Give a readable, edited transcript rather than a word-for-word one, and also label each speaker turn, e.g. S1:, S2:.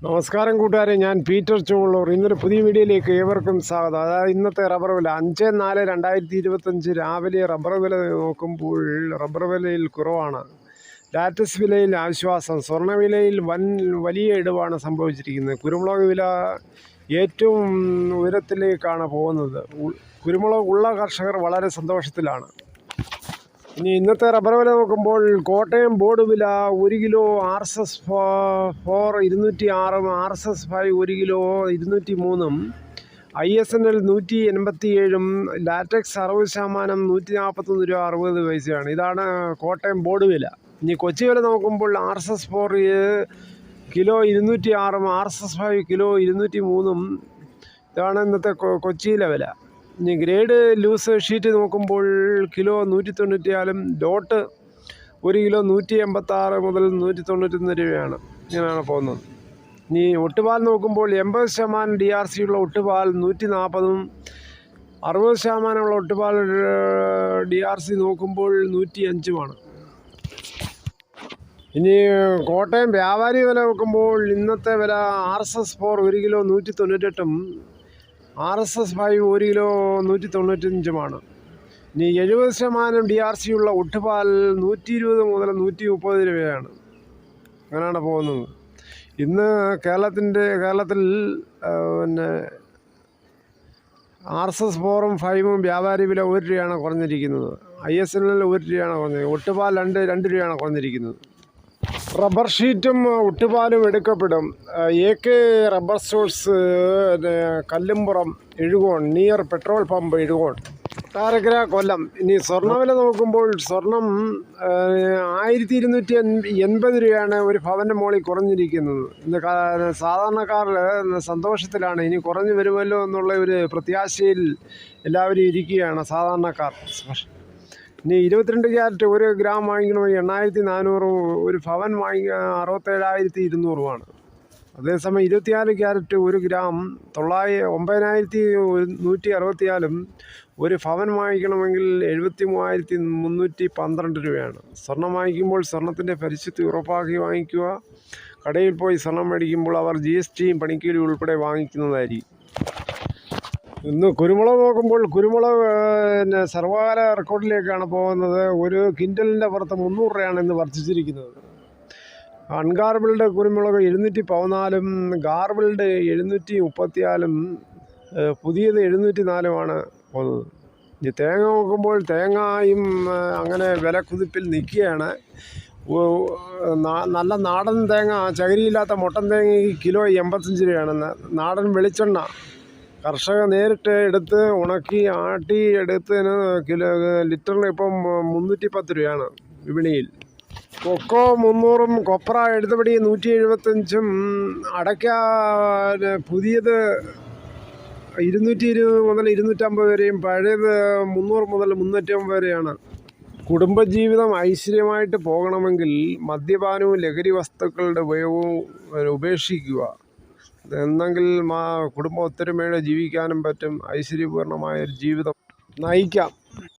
S1: നമസ്കാരം കൂട്ടുകാരെ, ഞാൻ പീറ്റർ ചുവള്ളൂർ. ഇന്നൊരു പുതിയ വീഡിയോയിലേക്ക് ഏവർക്കും സ്വാഗതം. അതായത് ഇന്നത്തെ റബ്ബർ വില 5/4/2025 രാവിലെ റബ്ബർ വില നോക്കുമ്പോൾ റബ്ബർ വിലയിൽ കുറവാണ്. ലാറ്റക്സ് വിലയിൽ ആശ്വാസം. സ്വർണ്ണവിലയിൽ വലിയ ഇടിവാണ് സംഭവിച്ചിരിക്കുന്നത്. കുരുമുളക് വില ഏറ്റവും ഉയരത്തിലേക്കാണ് പോകുന്നത്. കുരുമുളക് ഉള്ള കർഷകർ വളരെ സന്തോഷത്തിലാണ്. ഇനി ഇന്നത്തെ റബ്ബർ വില നോക്കുമ്പോൾ കോട്ടയം ബോർഡ് വില 1 kilo RSS 4 206, RSS 5 1 kilo 203, ISNL 187, latex 60% 141 രൂപ 60 പൈസയാണ്. ഇതാണ് കോട്ടയം ബോർഡ് വില. ഇനി കൊച്ചി വില നോക്കുമ്പോൾ RSS 4 കിലോ 206, RSS 5 കിലോ 203. ഇതാണ് ഇന്നത്തെ കൊച്ചിയിലെ വില. ഇനി ഗ്രേഡ് ലൂസ് ഷീറ്റ് നോക്കുമ്പോൾ കിലോ 194, ഡോട്ട് 1 കിലോ 186 മുതൽ 191 രൂപയാണ്. ഇങ്ങനെയാണ് പോകുന്നത്. ഇനി ഒട്ടുപാൽ നോക്കുമ്പോൾ 80% DRC ഉള്ള ഒട്ടുപാൽ 140, 60% ഉള്ള ഒട്ടുപാൽ DRC നോക്കുമ്പോൾ 105. ഇനി കോട്ടയം വ്യാപാരി വില നോക്കുമ്പോൾ ഇന്നത്തെ വില RSS 4 1 കിലോ 198, RSS 5 1 കിലോ 195. ഇനി 70% DRC ഉള്ള ഒട്ടുപാൽ 120 മുതൽ 130 രൂപയാണ്. അങ്ങനെയാണ് പോകുന്നത്. ഇന്ന് കേരളത്തിൽ RSS 4 5 വ്യാപാരി വില 1 രൂപയാണ് കുറഞ്ഞിരിക്കുന്നത്. ISNL 1 രൂപയാണ് കുറഞ്ഞത്. ഒട്ടുപാൽ 2 രൂപയാണ് കുറഞ്ഞിരിക്കുന്നത്. റബ്ബർ ഷീറ്റും ഒട്ടുപാലും എടുക്കപ്പെടും. AK rubber stores, Kallumpuram, Ezhukone, near petrol pump Ezhukone, Tharakkara, Kollam. ഇനി സ്വർണ്ണവില നോക്കുമ്പോൾ സ്വർണം 1280 രൂപയാണ് ഒരു പവൻ്റെ മുകളിൽ കുറഞ്ഞിരിക്കുന്നത്. ഇന്ന് സാധാരണക്കാർ സന്തോഷത്തിലാണ്. ഇനി കുറഞ്ഞു വരുമല്ലോ എന്നുള്ള ഒരു പ്രത്യാശയിൽ എല്ലാവരും ഇരിക്കുകയാണ് സാധാരണക്കാർ. ഇനി 22 ക്യാരറ്റ് 1 ഗ്രാം വാങ്ങിക്കണമെങ്കിൽ 8400, ഒരു പവൻ വാങ്ങിക്കുക 67,200. അതേസമയം 24 ക്യാരറ്റ് 1 ഗ്രാം 9164, ഒരു പവൻ വാങ്ങിക്കണമെങ്കിൽ 73,312 രൂപയാണ്. സ്വർണം വാങ്ങിക്കുമ്പോൾ സ്വർണത്തിൻ്റെ പരിശുദ്ധി ഉറപ്പാക്കി വാങ്ങിക്കുക. കടയിൽ പോയി സ്വർണം മേടിക്കുമ്പോൾ അവർ GSTയും പണിക്കൂലി ഉൾപ്പെടെ വാങ്ങിക്കുന്നതായിരിക്കും. ഇന്ന് കുരുമുളക് നോക്കുമ്പോൾ കുരുമുളക് സർവകാല റെക്കോർഡിലേക്കാണ് പോകുന്നത്. ഒരു ക്വിൻ്റലിൻ്റെ പുറത്ത് 300 രൂപയാണ് ഇന്ന് വർദ്ധിച്ചിരിക്കുന്നത്. അൺഗാർബിൾഡ് കുരുമുളക് 714, ഗാർബിൾഡ് 734, പുതിയത് 704 പോകുന്നത്. ഇനി തേങ്ങ നോക്കുമ്പോൾ തേങ്ങയും അങ്ങനെ വില കുതിപ്പിൽ നിൽക്കുകയാണ്. നല്ല നാടൻ തേങ്ങ, ചകിരിയില്ലാത്ത മുട്ടൻ തേങ്ങയ്ക്ക് കിലോ 85 രൂപയാണ്. നാടൻ വെളിച്ചെണ്ണ കർഷകർ നേരിട്ട് എടുത്ത് ഉണക്കി ആട്ടി എടുത്തതിന് ലിറ്ററിന് ഇപ്പം 310 രൂപയാണ് വിപണിയിൽ. കൊക്കോ 300, കൊപ്ര എടുത്തപടി 175, അടയ്ക്ക പുതിയത് 220 മുതൽ 250 വരെയും, പഴയത് 300 മുതൽ 350 വരെയാണ്. കുടുംബജീവിതം ഐശ്വര്യമായിട്ട് പോകണമെങ്കിൽ മദ്യപാനവും ലഹരി വസ്തുക്കളുടെ ഉപയോഗവും ഉപേക്ഷിക്കുക. എന്നെങ്കിൽ കുടുംബ ഒത്തൊരുമയോടെ ജീവിക്കാനും പറ്റും. ഐശ്വര്യപൂർണമായൊരു ജീവിതം നയിക്കാം.